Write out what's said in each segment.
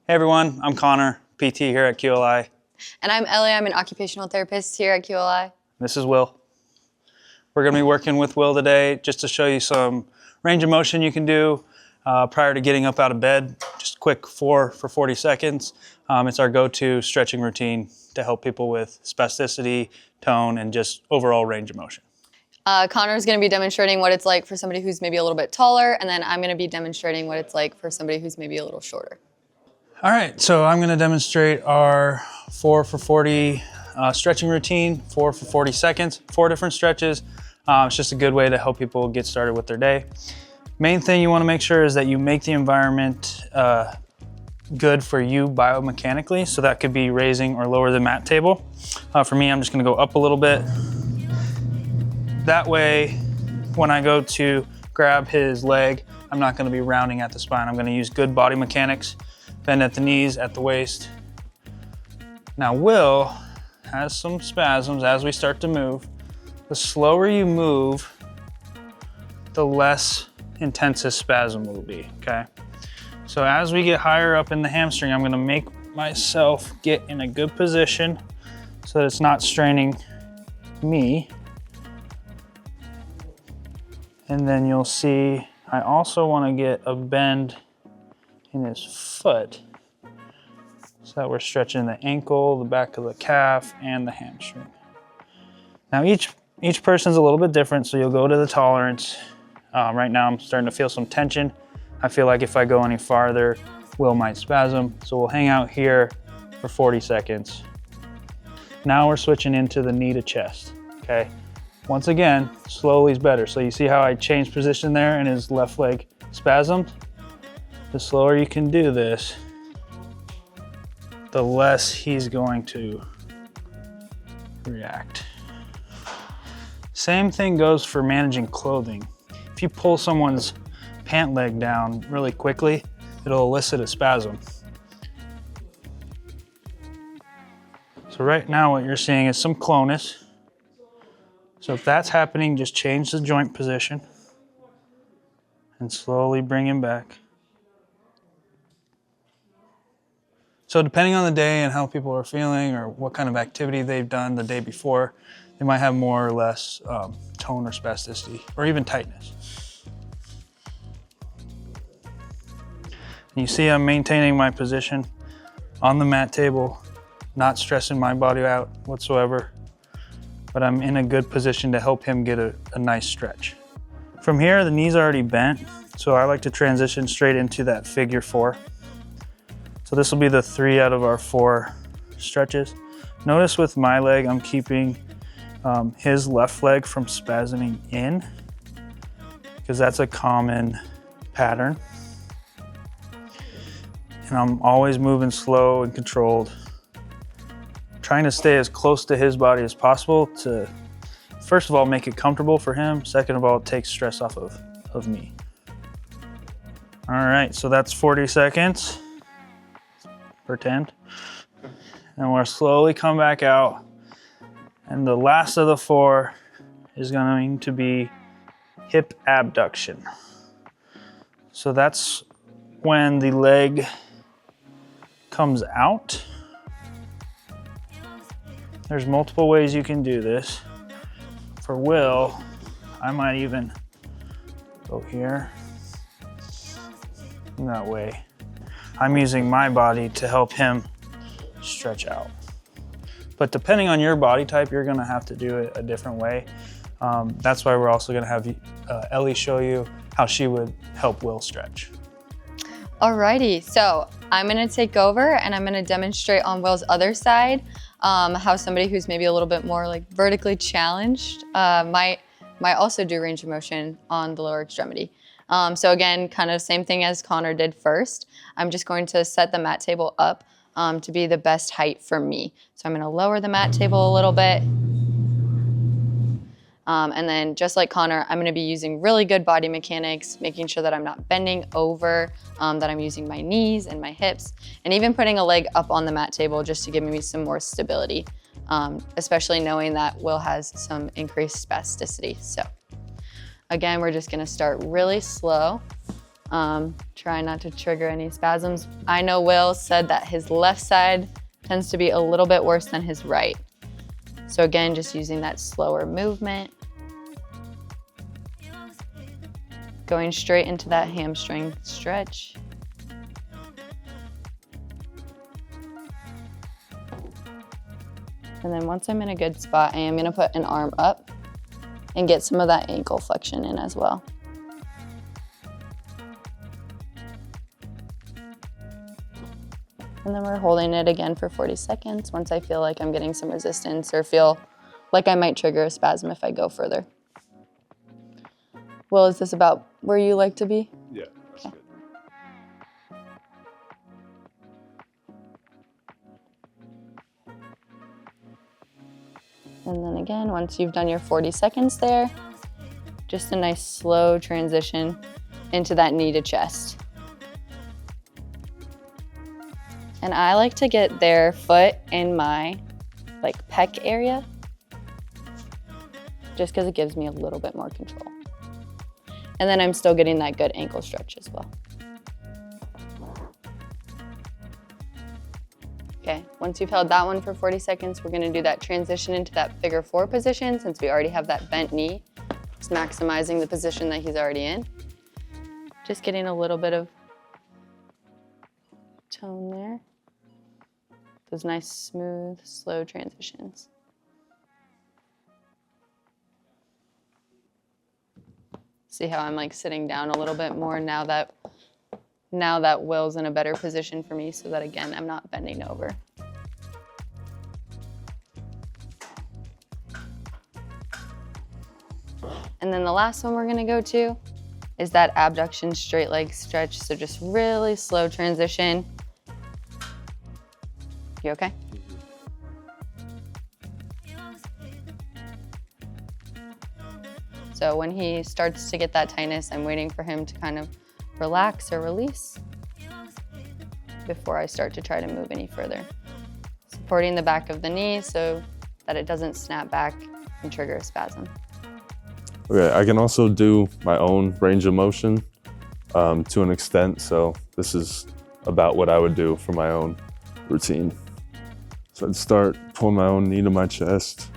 Hey everyone, I'm Connor, PT here at QLI. And I'm Ellie, I'm an occupational therapist here at QLI. This is Will. We're gonna be working with Will today just to show you some range of motion you can do prior to getting up out of bed. Just a quick 4 for 40 seconds. It's our go-to stretching routine to help people with spasticity, tone, and just overall range of motion. Connor's gonna be demonstrating what it's like for somebody who's maybe a little bit taller, and then I'm gonna be demonstrating what it's like for somebody who's maybe a little shorter. All right, so I'm gonna demonstrate our 4 for 40 stretching routine, 4 for 40 seconds, 4 different stretches. It's just a good way to help people get started with their day. Main thing you wanna make sure is that you make the environment good for you biomechanically. So that could be raising or lower the mat table. For me, I'm just gonna go up a little bit. That way, when I go to grab his leg, I'm not gonna be rounding at the spine. I'm gonna use good body mechanics, bend at the knees, at the waist. Now Will has some spasms as we start to move. The slower you move, the less intense his spasm will be, okay? So as we get higher up in the hamstring, I'm gonna make myself get in a good position so that it's not straining me. And then you'll see, I also wanna get a bend in his foot so that we're stretching the ankle, the back of the calf, and the hamstring. Now each person's a little bit different, so you'll go to the tolerance. Right now I'm starting to feel some tension. I feel like if I go any farther, Will might spasm. So we'll hang out here for 40 seconds. Now we're switching into the knee to chest, okay? Once again, slowly is better. So you see how I changed position there and his left leg spasmed? The slower you can do this, the less he's going to react. Same thing goes for managing clothing. If you pull someone's pant leg down really quickly, it'll elicit a spasm. So right now what you're seeing is some clonus. So if that's happening, just change the joint position and slowly bring him back. So depending on the day and how people are feeling or what kind of activity they've done the day before, they might have more or less tone or spasticity or even tightness. And you see I'm maintaining my position on the mat table, not stressing my body out whatsoever, but I'm in a good position to help him get a nice stretch. From here, the knee's already bent, so I like to transition straight into that figure 4. So this will be the 3 out of our 4 stretches. Notice with my leg, I'm keeping his left leg from spasming in because that's a common pattern. And I'm always moving slow and controlled, trying to stay as close to his body as possible to, first of all, make it comfortable for him. Second of all, take stress off of me. All right, so that's 40 seconds. Pretend. And we'll slowly come back out. And the last of the 4 is going to be hip abduction. So that's when the leg comes out. There's multiple ways you can do this. For Will, I might even go here, that way. I'm using my body to help him stretch out. But depending on your body type, you're gonna have to do it a different way. That's why we're also gonna have Ellie show you how she would help Will stretch. Alrighty, so I'm gonna take over and I'm gonna demonstrate on Will's other side how somebody who's maybe a little bit more like vertically challenged might also do range of motion on the lower extremity. So again, kind of same thing as Connor did first. I'm just going to set the mat table up to be the best height for me. So I'm gonna lower the mat table a little bit. And then just like Connor, I'm gonna be using really good body mechanics, making sure that I'm not bending over, that I'm using my knees and my hips, and even putting a leg up on the mat table just to give me some more stability, especially knowing that Will has some increased spasticity. So again, we're just gonna start really slow. Try not to trigger any spasms. I know Will said that his left side tends to be a little bit worse than his right. So again, just using that slower movement. Going straight into that hamstring stretch. And then once I'm in a good spot, I am gonna put an arm up and get some of that ankle flexion in as well. And then we're holding it again for 40 seconds once I feel like I'm getting some resistance or feel like I might trigger a spasm if I go further. Will, is this about where you like to be? Yeah, that's good. And then again, once you've done your 40 seconds there, just a nice slow transition into that knee to chest. And I like to get their foot in my pec area, just because it gives me a little bit more control. And then I'm still getting that good ankle stretch as well. Okay, once you've held that one for 40 seconds, we're gonna do that transition into that figure 4 position since we already have that bent knee. Just maximizing the position that he's already in. Just getting a little bit of tone there. Those nice, smooth, slow transitions. See how I'm sitting down a little bit more now that Will's in a better position for me so that again, I'm not bending over. And then the last one we're gonna go to is that abduction straight leg stretch. So just really slow transition. You okay? So when he starts to get that tightness, I'm waiting for him to kind of relax or release before I start to try to move any further. Supporting the back of the knee so that it doesn't snap back and trigger a spasm. Okay, I can also do my own range of motion to an extent. So this is about what I would do for my own routine. So I'd start pulling my own knee to my chest,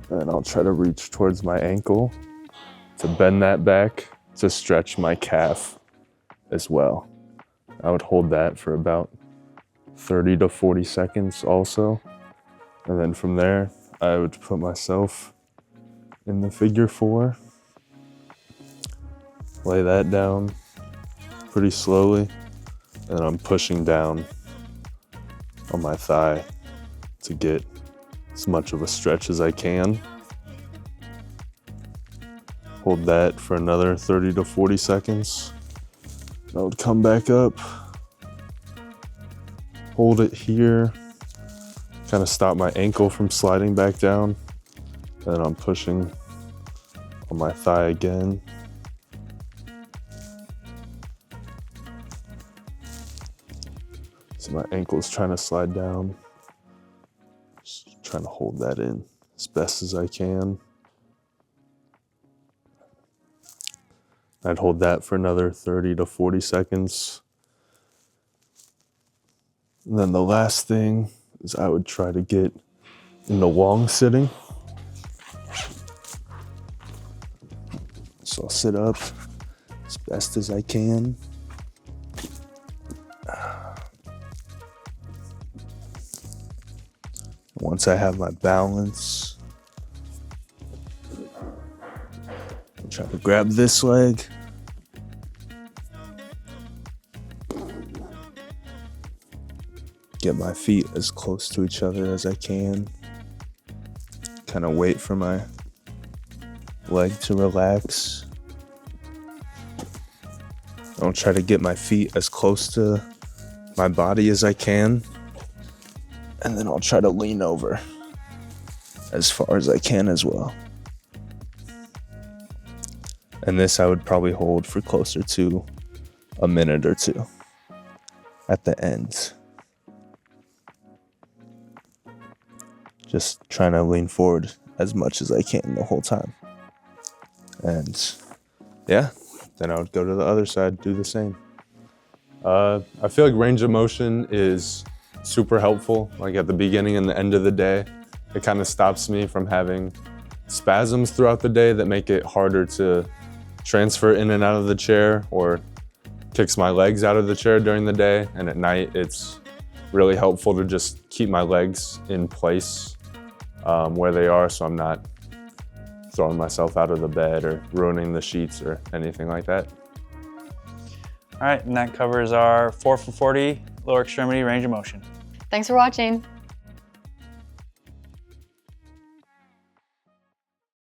and I'll try to reach towards my ankle to bend that back to stretch my calf as well. I would hold that for about 30 to 40 seconds also. And then from there, I would put myself in the figure 4, lay that down pretty slowly, and I'm pushing down on my thigh to get as much of a stretch as I can. Hold that for another 30 to 40 seconds. I would come back up, hold it here, kind of stop my ankle from sliding back down. Then I'm pushing on my thigh again. So my ankle's trying to slide down. Just trying to hold that in as best as I can. I'd hold that for another 30 to 40 seconds. And then the last thing is I would try to get in the long sitting. So I'll sit up as best as I can. Once I have my balance, I'll try to grab this leg. Get my feet as close to each other as I can. Kind of wait for my leg to relax. I'll try to get my feet as close to my body as I can. And then I'll try to lean over as far as I can as well. And this I would probably hold for closer to a minute or two at the end. Just trying to lean forward as much as I can the whole time. And yeah, then I would go to the other side, do the same. I feel like range of motion is super helpful. Like at the beginning and the end of the day, it kind of stops me from having spasms throughout the day that make it harder to transfer in and out of the chair, or kicks my legs out of the chair during the day. And at night, it's really helpful to just keep my legs in place where they are, so I'm not throwing myself out of the bed or ruining the sheets or anything like that. All right, and that covers our 4 for 40 lower extremity range of motion. Thanks for watching.